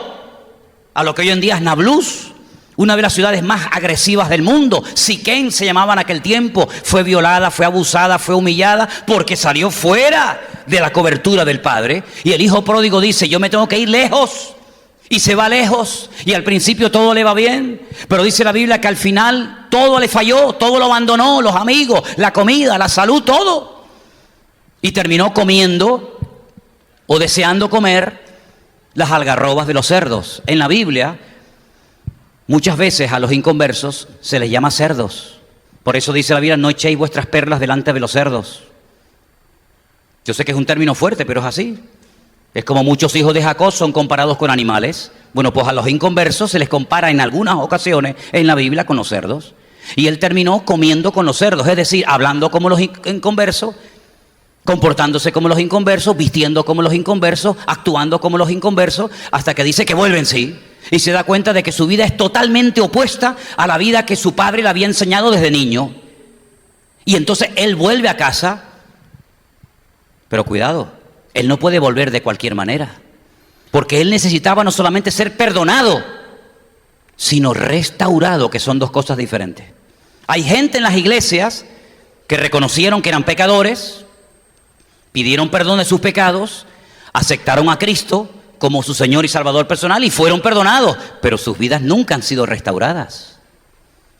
a lo que hoy en día es Nablus, una de las ciudades más agresivas del mundo. Siquén se llamaba en aquel tiempo. Fue violada, fue abusada, fue humillada porque salió fuera de la cobertura del padre. Y el hijo pródigo dice, yo me tengo que ir lejos. Y se va lejos, y al principio todo le va bien, pero dice la Biblia que al final todo le falló, todo lo abandonó, los amigos, la comida, la salud, todo. Y terminó comiendo o deseando comer las algarrobas de los cerdos. En la Biblia, muchas veces a los inconversos se les llama cerdos. Por eso dice la Biblia, no echéis vuestras perlas delante de los cerdos. Yo sé que es un término fuerte, pero es así. Es como muchos hijos de Jacob son comparados con animales. Bueno, pues a los inconversos se les compara en algunas ocasiones en la Biblia con los cerdos. Y él terminó comiendo con los cerdos, es decir, hablando como los inconversos, comportándose como los inconversos, vistiendo como los inconversos, actuando como los inconversos, hasta que dice que vuelve en sí. Y se da cuenta de que su vida es totalmente opuesta a la vida que su padre le había enseñado desde niño. Y entonces él vuelve a casa, pero cuidado. Él no puede volver de cualquier manera, porque él necesitaba no solamente ser perdonado, sino restaurado, que son dos cosas diferentes. Hay gente en las iglesias que reconocieron que eran pecadores, pidieron perdón de sus pecados, aceptaron a Cristo como su Señor y Salvador personal y fueron perdonados, pero sus vidas nunca han sido restauradas.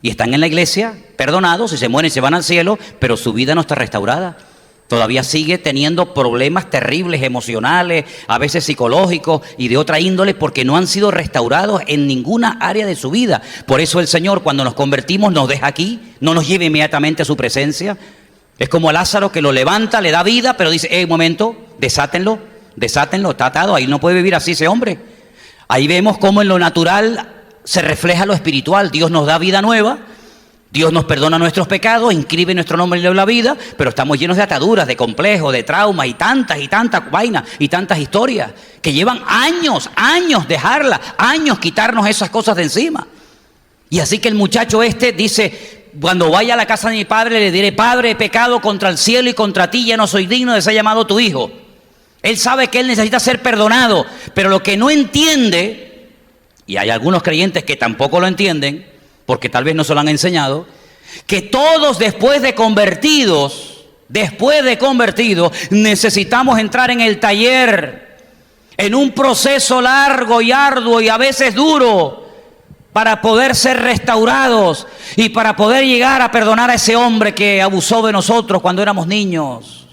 Y están en la iglesia perdonados, y se mueren y se van al cielo, pero su vida no está restaurada. Todavía sigue teniendo problemas terribles, emocionales, a veces psicológicos y de otra índole, porque no han sido restaurados en ninguna área de su vida. Por eso el Señor, cuando nos convertimos, nos deja aquí, no nos lleva inmediatamente a su presencia. Es como a Lázaro, que lo levanta, le da vida, pero dice, un momento, desátenlo, está atado, ahí no puede vivir así ese hombre. Ahí vemos cómo en lo natural se refleja lo espiritual. Dios nos da vida nueva. Dios nos perdona nuestros pecados, inscribe nuestro nombre en la vida, pero estamos llenos de ataduras, de complejos, de traumas y tantas vainas y tantas historias que llevan años dejarlas, años quitarnos esas cosas de encima. Y así que el muchacho dice, cuando vaya a la casa de mi padre le diré, Padre, he pecado contra el cielo y contra ti, ya no soy digno de ser llamado tu hijo. Él sabe que él necesita ser perdonado, pero lo que no entiende, y hay algunos creyentes que tampoco lo entienden, porque tal vez no se lo han enseñado, que todos después de convertidos, necesitamos entrar en el taller, en un proceso largo y arduo y a veces duro, para poder ser restaurados y para poder llegar a perdonar a ese hombre que abusó de nosotros cuando éramos niños,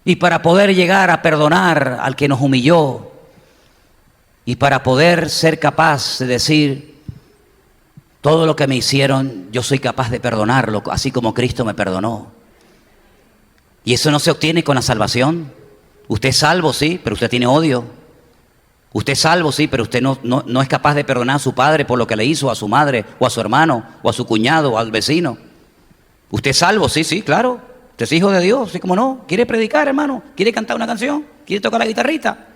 y para poder llegar a perdonar al que nos humilló, y para poder ser capaz de decir, todo lo que me hicieron, yo soy capaz de perdonarlo, así como Cristo me perdonó. Y eso no se obtiene con la salvación. Usted es salvo, sí, pero usted tiene odio. Usted es salvo, sí, pero usted no es capaz de perdonar a su padre por lo que le hizo, a su madre, o a su hermano, o a su cuñado, o al vecino. Usted es salvo, sí, claro. Usted es hijo de Dios, sí, como no. ¿Quiere predicar, hermano? ¿Quiere cantar una canción? ¿Quiere tocar la guitarrita?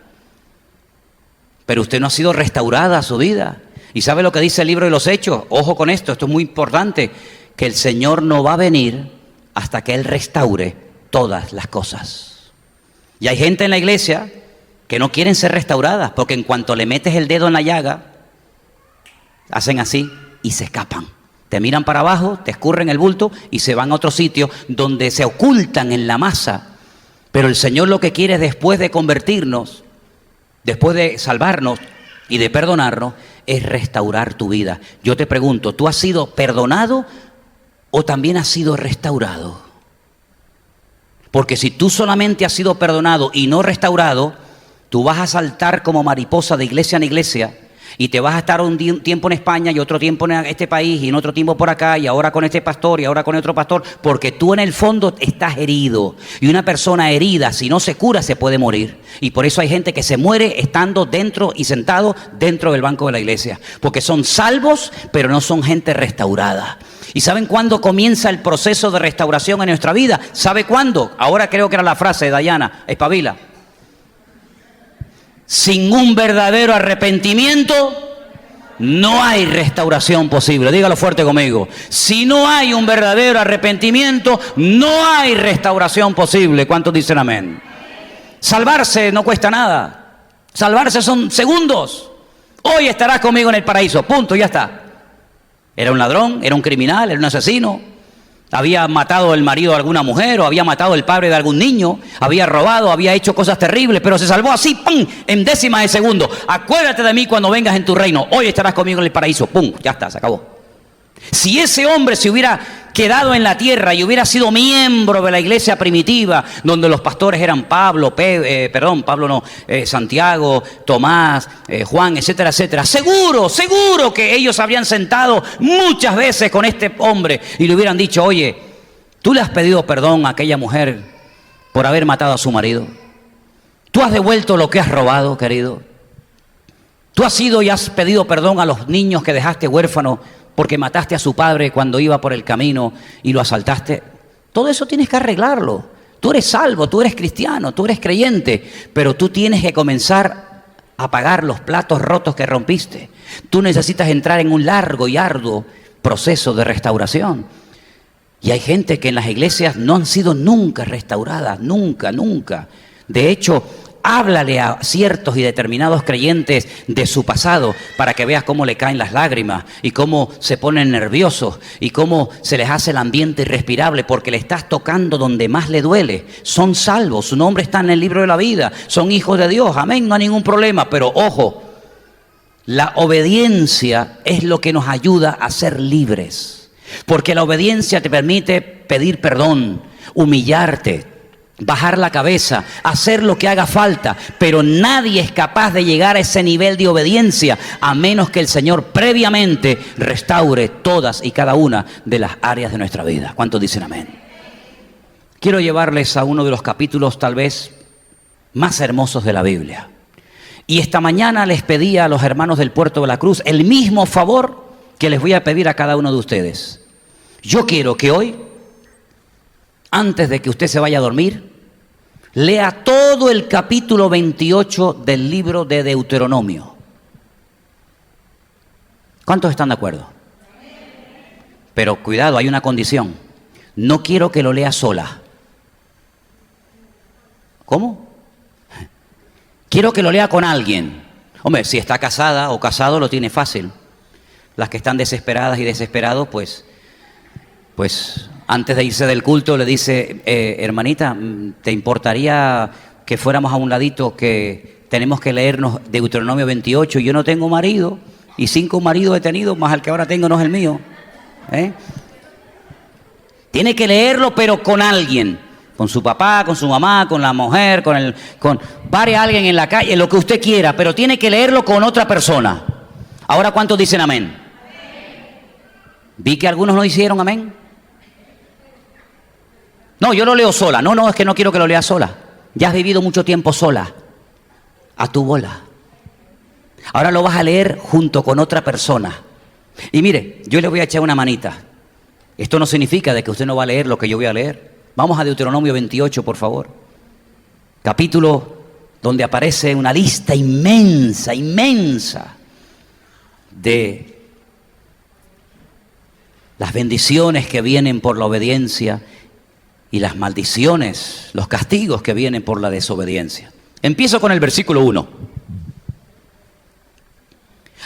Pero usted no ha sido restaurada a su vida. ¿Y sabe lo que dice el libro de los Hechos? Ojo con esto es muy importante, que el Señor no va a venir hasta que Él restaure todas las cosas. Y hay gente en la iglesia que no quieren ser restauradas, porque en cuanto le metes el dedo en la llaga, hacen así y se escapan. Te miran para abajo, te escurren el bulto y se van a otro sitio donde se ocultan en la masa. Pero el Señor lo que quiere, después de convertirnos, después de salvarnos y de perdonarnos, es restaurar tu vida. Yo te pregunto, ¿tú has sido perdonado o también has sido restaurado? Porque si tú solamente has sido perdonado y no restaurado, tú vas a saltar como mariposa de iglesia en iglesia Y te vas a estar un tiempo en España y otro tiempo en este país y en otro tiempo por acá y ahora con este pastor y ahora con otro pastor, porque tú en el fondo estás herido. Y una persona herida, si no se cura, se puede morir. Y por eso hay gente que se muere estando dentro y sentado dentro del banco de la iglesia. Porque son salvos, pero no son gente restaurada. ¿Y saben cuándo comienza el proceso de restauración en nuestra vida? ¿Sabe cuándo? Ahora creo que era la frase de Dayana, espabila. Sin un verdadero arrepentimiento no hay restauración posible. Dígalo fuerte conmigo. Si no hay un verdadero arrepentimiento, no hay restauración posible. ¿Cuántos dicen amén? Salvarse no cuesta nada. Salvarse son segundos. Hoy estarás conmigo en el paraíso. Punto, ya está. Era un ladrón, era un criminal, era un asesino. Había matado el marido de alguna mujer o había matado el padre de algún niño, había robado, había hecho cosas terribles, pero se salvó así, ¡pum!, en décimas de segundo. Acuérdate de mí cuando vengas en tu reino, hoy estarás conmigo en el paraíso, ¡pum!, ya está, se acabó. Si ese hombre se hubiera quedado en la tierra y hubiera sido miembro de la iglesia primitiva, donde los pastores eran Santiago, Tomás, Juan, etcétera, etcétera, seguro que ellos habrían sentado muchas veces con este hombre y le hubieran dicho: oye, tú le has pedido perdón a aquella mujer por haber matado a su marido. Tú has devuelto lo que has robado, querido. Tú has ido y has pedido perdón a los niños que dejaste huérfanos porque mataste a su padre cuando iba por el camino y lo asaltaste. Todo eso tienes que arreglarlo. Tú eres salvo, tú eres cristiano, tú eres creyente, pero tú tienes que comenzar a pagar los platos rotos que rompiste. Tú necesitas entrar en un largo y arduo proceso de restauración. Y hay gente que en las iglesias no han sido nunca restauradas, nunca. De hecho, háblale a ciertos y determinados creyentes de su pasado para que veas cómo le caen las lágrimas y cómo se ponen nerviosos y cómo se les hace el ambiente irrespirable porque le estás tocando donde más le duele. Son salvos, su nombre está en el libro de la vida, son hijos de Dios, amén, no hay ningún problema, pero ojo, la obediencia es lo que nos ayuda a ser libres, porque la obediencia te permite pedir perdón, humillarte, bajar la cabeza, hacer lo que haga falta, pero nadie es capaz de llegar a ese nivel de obediencia a menos que el Señor previamente restaure todas y cada una de las áreas de nuestra vida. ¿Cuántos dicen amén? Quiero llevarles a uno de los capítulos tal vez más hermosos de la Biblia. Y esta mañana les pedí a los hermanos del Puerto de la Cruz el mismo favor que les voy a pedir a cada uno de ustedes. Yo quiero que hoy, antes de que usted se vaya a dormir, lea todo el capítulo 28 del libro de Deuteronomio. ¿Cuántos están de acuerdo? Pero cuidado, hay una condición. No quiero que lo lea sola. ¿Cómo? Quiero que lo lea con alguien. Hombre, si está casada o casado lo tiene fácil. Las que están desesperadas y desesperados, pues antes de irse del culto le dice: hermanita, ¿te importaría que fuéramos a un ladito que tenemos que leernos Deuteronomio 28? Yo no tengo marido y 5 maridos he tenido, más el que ahora tengo no es el mío. Tiene que leerlo, pero con alguien, con su papá, con su mamá, con la mujer, pare a alguien en la calle, lo que usted quiera, pero tiene que leerlo con otra persona. Ahora, ¿cuántos dicen amén? Vi que algunos no hicieron amén. No, yo lo leo sola. No, es que no quiero que lo leas sola. Ya has vivido mucho tiempo sola, a tu bola. Ahora lo vas a leer junto con otra persona. Y mire, yo le voy a echar una manita. Esto no significa de que usted no va a leer lo que yo voy a leer. Vamos a Deuteronomio 28, por favor. Capítulo donde aparece una lista inmensa de las bendiciones que vienen por la obediencia y las maldiciones, los castigos que vienen por la desobediencia. Empiezo con el versículo 1.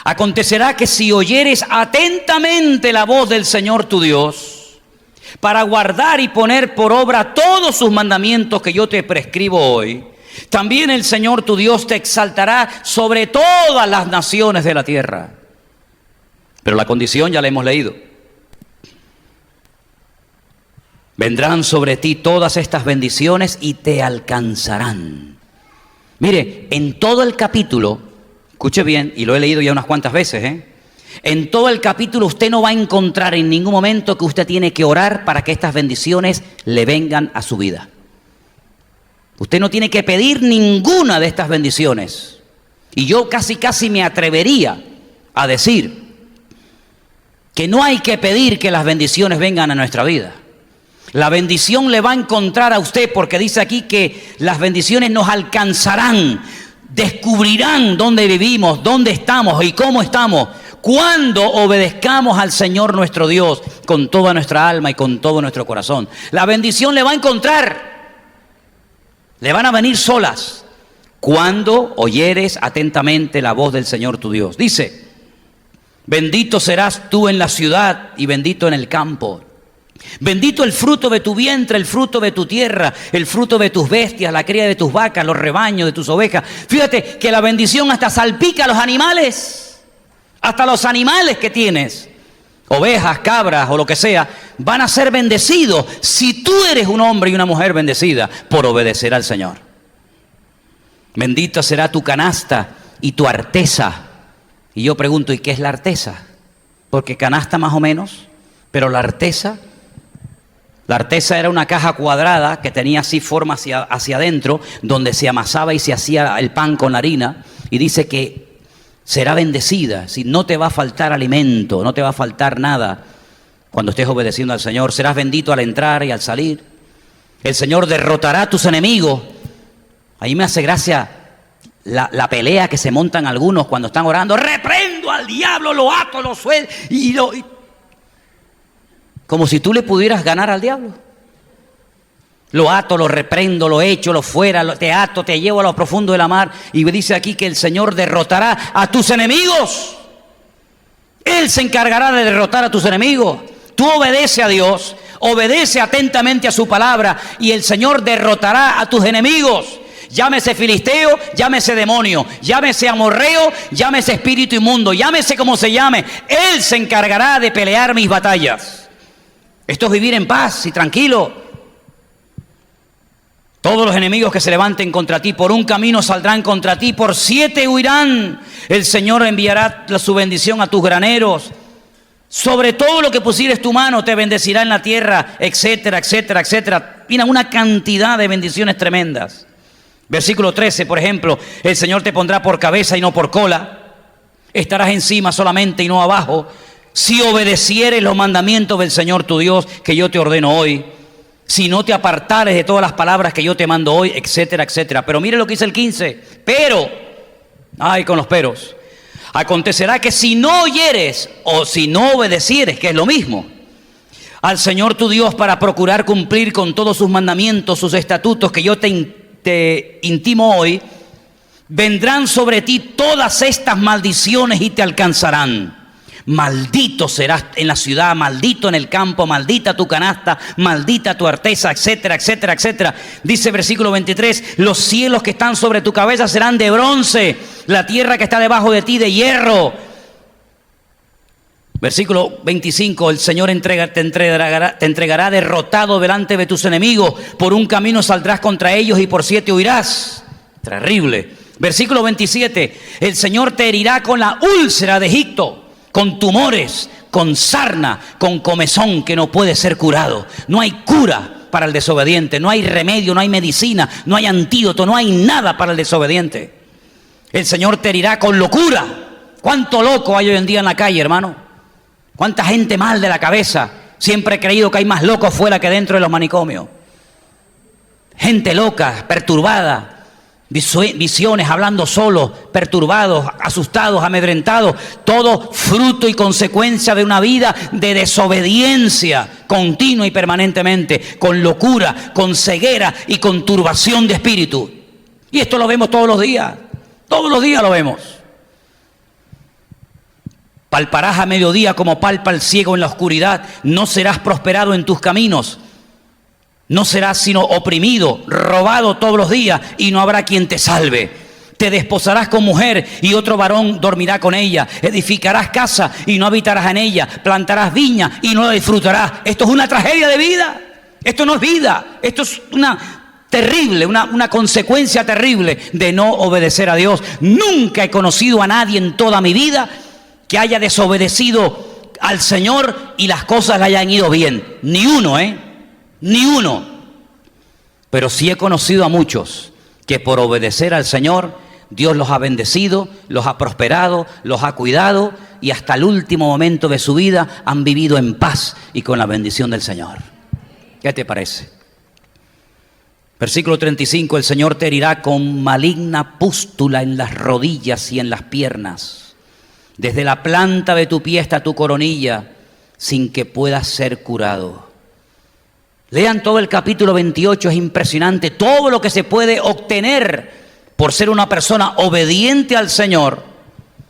Acontecerá que si oyeres atentamente la voz del Señor tu Dios, para guardar y poner por obra todos sus mandamientos que yo te prescribo hoy, también el Señor tu Dios te exaltará sobre todas las naciones de la tierra. Pero la condición ya la hemos leído. Vendrán sobre ti todas estas bendiciones y te alcanzarán. Mire, en todo el capítulo Escuche bien, y lo he leído ya unas cuantas veces, En todo el capítulo usted no va a encontrar en ningún momento que usted tiene que orar para que estas bendiciones le vengan a su vida. Usted no tiene que pedir ninguna de estas bendiciones. Y yo casi me atrevería a decir que no hay que pedir que las bendiciones vengan a nuestra vida. La bendición le va a encontrar a usted, porque dice aquí que las bendiciones nos alcanzarán, descubrirán dónde vivimos, dónde estamos y cómo estamos, cuando obedezcamos al Señor nuestro Dios con toda nuestra alma y con todo nuestro corazón. La bendición le va a encontrar, le van a venir solas, cuando oyeres atentamente la voz del Señor tu Dios. Dice: bendito serás tú en la ciudad y bendito en el campo. Bendito el fruto de tu vientre, el fruto de tu tierra, el fruto de tus bestias, la cría de tus vacas, los rebaños de tus ovejas. Fíjate que la bendición hasta salpica a los animales, hasta los animales que tienes, ovejas, cabras o lo que sea, van a ser bendecidos si tú eres un hombre y una mujer bendecida por obedecer al Señor. Bendita será tu canasta y tu arteza. Y yo pregunto, ¿y qué es la arteza? Porque canasta más o menos, pero la arteza era una caja cuadrada que tenía así forma hacia adentro, donde se amasaba y se hacía el pan con la harina. Y dice que será bendecida, si no te va a faltar alimento, no te va a faltar nada cuando estés obedeciendo al Señor. Serás bendito al entrar y al salir. El Señor derrotará a tus enemigos. Ahí me hace gracia la pelea que se montan algunos cuando están orando. Reprendo al diablo, lo ato, lo suelto como si tú le pudieras ganar al diablo. Lo ato, lo reprendo, lo echo, lo fuera, te ato, te llevo a lo profundo de la mar. Y dice aquí que el Señor derrotará a tus enemigos. Él se encargará de derrotar a tus enemigos. Tú obedece a Dios, obedece atentamente a su palabra y el Señor derrotará a tus enemigos. Llámese filisteo, llámese demonio, llámese amorreo, llámese espíritu inmundo, llámese como se llame. Él se encargará de pelear mis batallas. Esto es vivir en paz y tranquilo. Todos los enemigos que se levanten contra ti, por un camino saldrán contra ti, por 7 huirán. El Señor enviará su bendición a tus graneros. Sobre todo lo que pusieres tu mano te bendecirá en la tierra, etcétera, etcétera, etcétera. Mira, una cantidad de bendiciones tremendas. Versículo 13, por ejemplo: el Señor te pondrá por cabeza y no por cola. Estarás encima solamente y no abajo, si obedecieres los mandamientos del Señor tu Dios que yo te ordeno hoy, si no te apartares de todas las palabras que yo te mando hoy, etcétera, etcétera. Pero mire lo que dice el 15. Pero, ay, con los peros. Acontecerá que si no oyeres o si no obedecieres, que es lo mismo, al Señor tu Dios para procurar cumplir con todos sus mandamientos, sus estatutos que yo te intimo hoy, vendrán sobre ti todas estas maldiciones y te alcanzarán. Maldito serás en la ciudad, maldito en el campo, maldita tu canasta, maldita tu arteza, etcétera, etcétera, etcétera. Dice versículo 23, los cielos que están sobre tu cabeza serán de bronce, la tierra que está debajo de ti de hierro. Versículo 25, el Señor te entregará derrotado delante de tus enemigos, por un camino saldrás contra ellos y por 7 huirás. Terrible. Versículo 27, el Señor te herirá con la úlcera de Egipto, con tumores, con sarna, con comezón que no puede ser curado. No hay cura para el desobediente, no hay remedio, no hay medicina, no hay antídoto, no hay nada para el desobediente. El Señor te herirá con locura. ¿Cuánto loco hay hoy en día en la calle, hermano? ¿Cuánta gente mal de la cabeza? Siempre he creído que hay más locos fuera que dentro de los manicomios. Gente loca, perturbada. Visiones, hablando solos, perturbados, asustados, amedrentados, todo fruto y consecuencia de una vida de desobediencia continua y permanentemente, con locura, con ceguera y con turbación de espíritu. Y esto lo vemos todos los días lo vemos. Palparás a mediodía como palpa el ciego en la oscuridad, no serás prosperado en tus caminos. No serás sino oprimido, robado todos los días y no habrá quien te salve. Te desposarás con mujer y otro varón dormirá con ella. Edificarás casa y no habitarás en ella. Plantarás viña y no la disfrutarás. Esto es una tragedia de vida. Esto no es vida. Esto es una terrible, una consecuencia terrible de no obedecer a Dios. Nunca he conocido a nadie en toda mi vida que haya desobedecido al Señor y las cosas le hayan ido bien. Ni uno, ni uno. Pero sí he conocido a muchos que por obedecer al Señor, Dios los ha bendecido, los ha prosperado, los ha cuidado y hasta el último momento de su vida han vivido en paz y con la bendición del Señor. ¿Qué te parece? Versículo 35, el Señor te herirá con maligna pústula en las rodillas y en las piernas, desde la planta de tu pie hasta tu coronilla, sin que puedas ser curado. Lean todo el capítulo 28, es impresionante todo lo que se puede obtener por ser una persona obediente al Señor,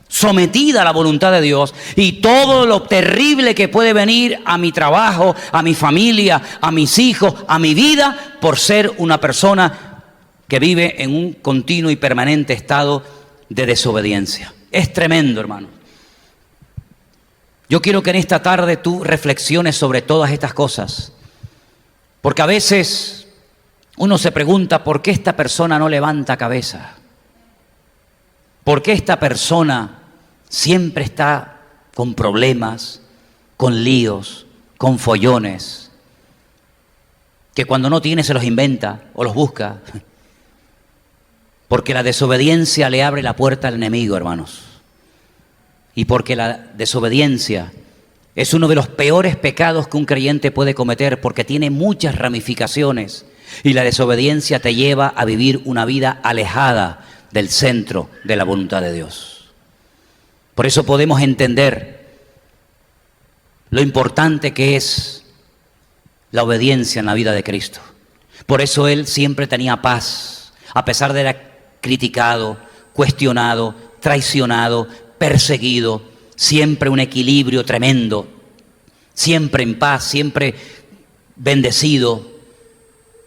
sometida a la voluntad de Dios, y todo lo terrible que puede venir a mi trabajo, a mi familia, a mis hijos, a mi vida, por ser una persona que vive en un continuo y permanente estado de desobediencia. Es tremendo, hermano. Yo quiero que en esta tarde tú reflexiones sobre todas estas cosas, porque a veces uno se pregunta, ¿por qué esta persona no levanta cabeza? ¿Por qué esta persona siempre está con problemas, con líos, con follones? Que cuando no tiene se los inventa o los busca. Porque la desobediencia le abre la puerta al enemigo, hermanos. Y porque la desobediencia es uno de los peores pecados que un creyente puede cometer, porque tiene muchas ramificaciones. Y la desobediencia te lleva a vivir una vida alejada del centro de la voluntad de Dios. Por eso podemos entender lo importante que es la obediencia en la vida de Cristo. Por eso Él siempre tenía paz, a pesar de ser criticado, cuestionado, traicionado, perseguido, siempre un equilibrio tremendo, siempre en paz, siempre bendecido,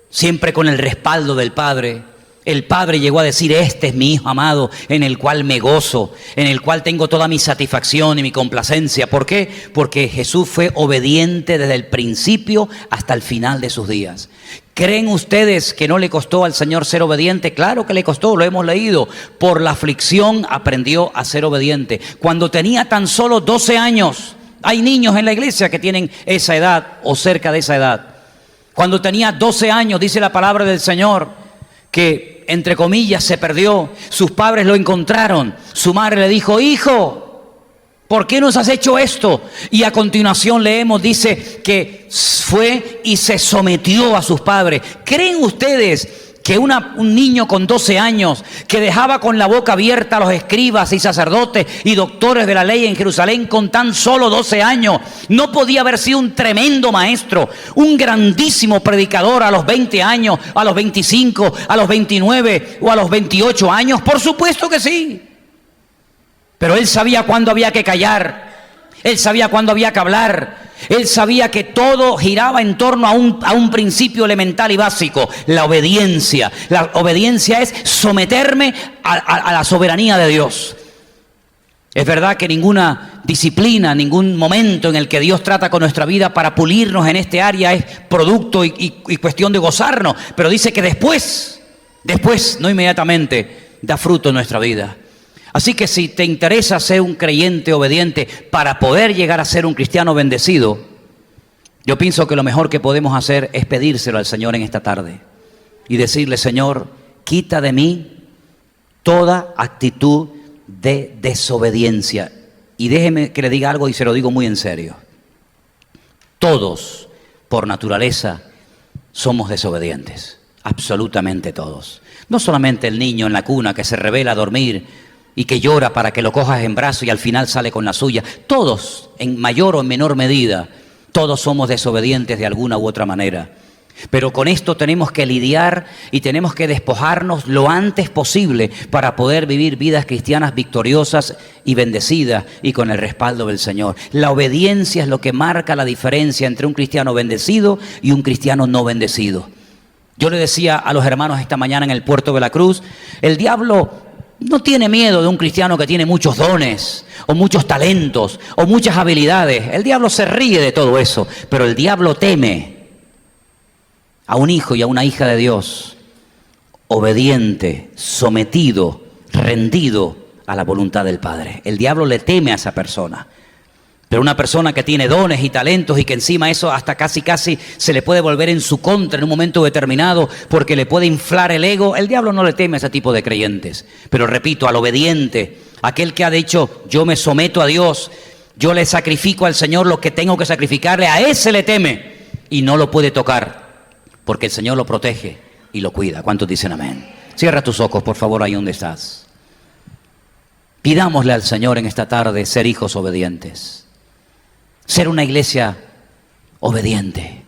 siempre con el respaldo del Padre. El Padre llegó a decir, este es mi Hijo amado, en el cual me gozo, en el cual tengo toda mi satisfacción y mi complacencia. ¿Por qué? Porque Jesús fue obediente desde el principio hasta el final de sus días. ¿Creen ustedes que no le costó al Señor ser obediente? Claro que le costó, lo hemos leído. Por la aflicción aprendió a ser obediente. Cuando tenía tan solo 12 años, hay niños en la iglesia que tienen esa edad o cerca de esa edad. Cuando tenía 12 años, dice la palabra del Señor, que entre comillas se perdió, sus padres lo encontraron, su madre le dijo, hijo, ¿por qué nos has hecho esto? Y a continuación leemos, dice que fue y se sometió a sus padres. ¿Creen ustedes que un niño con 12 años que dejaba con la boca abierta a los escribas y sacerdotes y doctores de la ley en Jerusalén con tan solo 12 años no podía haber sido un tremendo maestro, un grandísimo predicador a los 20 años, a los 25, a los 29 o a los 28 años? Por supuesto que sí. Pero él sabía cuándo había que callar, él sabía cuándo había que hablar. Él sabía que todo giraba en torno a un principio elemental y básico, la obediencia. La obediencia es someterme a la soberanía de Dios. Es verdad que ninguna disciplina, ningún momento en el que Dios trata con nuestra vida para pulirnos en este área es producto y cuestión de gozarnos. Pero dice que después, no inmediatamente, da fruto en nuestra vida. Así que si te interesa ser un creyente obediente para poder llegar a ser un cristiano bendecido, yo pienso que lo mejor que podemos hacer es pedírselo al Señor en esta tarde y decirle, Señor, quita de mí toda actitud de desobediencia. Y déjeme que le diga algo y se lo digo muy en serio. Todos, por naturaleza, somos desobedientes, absolutamente todos. No solamente el niño en la cuna que se revela a dormir y que llora para que lo cojas en brazos y al final sale con la suya. Todos, en mayor o en menor medida, todos somos desobedientes de alguna u otra manera. Pero con esto tenemos que lidiar y tenemos que despojarnos lo antes posible para poder vivir vidas cristianas victoriosas y bendecidas y con el respaldo del Señor. La obediencia es lo que marca la diferencia entre un cristiano bendecido y un cristiano no bendecido. Yo le decía a los hermanos esta mañana en el Puerto de la Cruz, el diablo no tiene miedo de un cristiano que tiene muchos dones, o muchos talentos, o muchas habilidades. El diablo se ríe de todo eso, pero el diablo teme a un hijo y a una hija de Dios obediente, sometido, rendido a la voluntad del Padre. El diablo le teme a esa persona. Pero una persona que tiene dones y talentos y que encima eso hasta casi se le puede volver en su contra en un momento determinado porque le puede inflar el ego, el diablo no le teme a ese tipo de creyentes. Pero repito, al obediente, aquel que ha dicho yo me someto a Dios, yo le sacrifico al Señor lo que tengo que sacrificarle, a ese le teme y no lo puede tocar porque el Señor lo protege y lo cuida. ¿Cuántos dicen amén? Cierra tus ojos, por favor, ahí donde estás. Pidámosle al Señor en esta tarde ser hijos obedientes. Ser una iglesia obediente.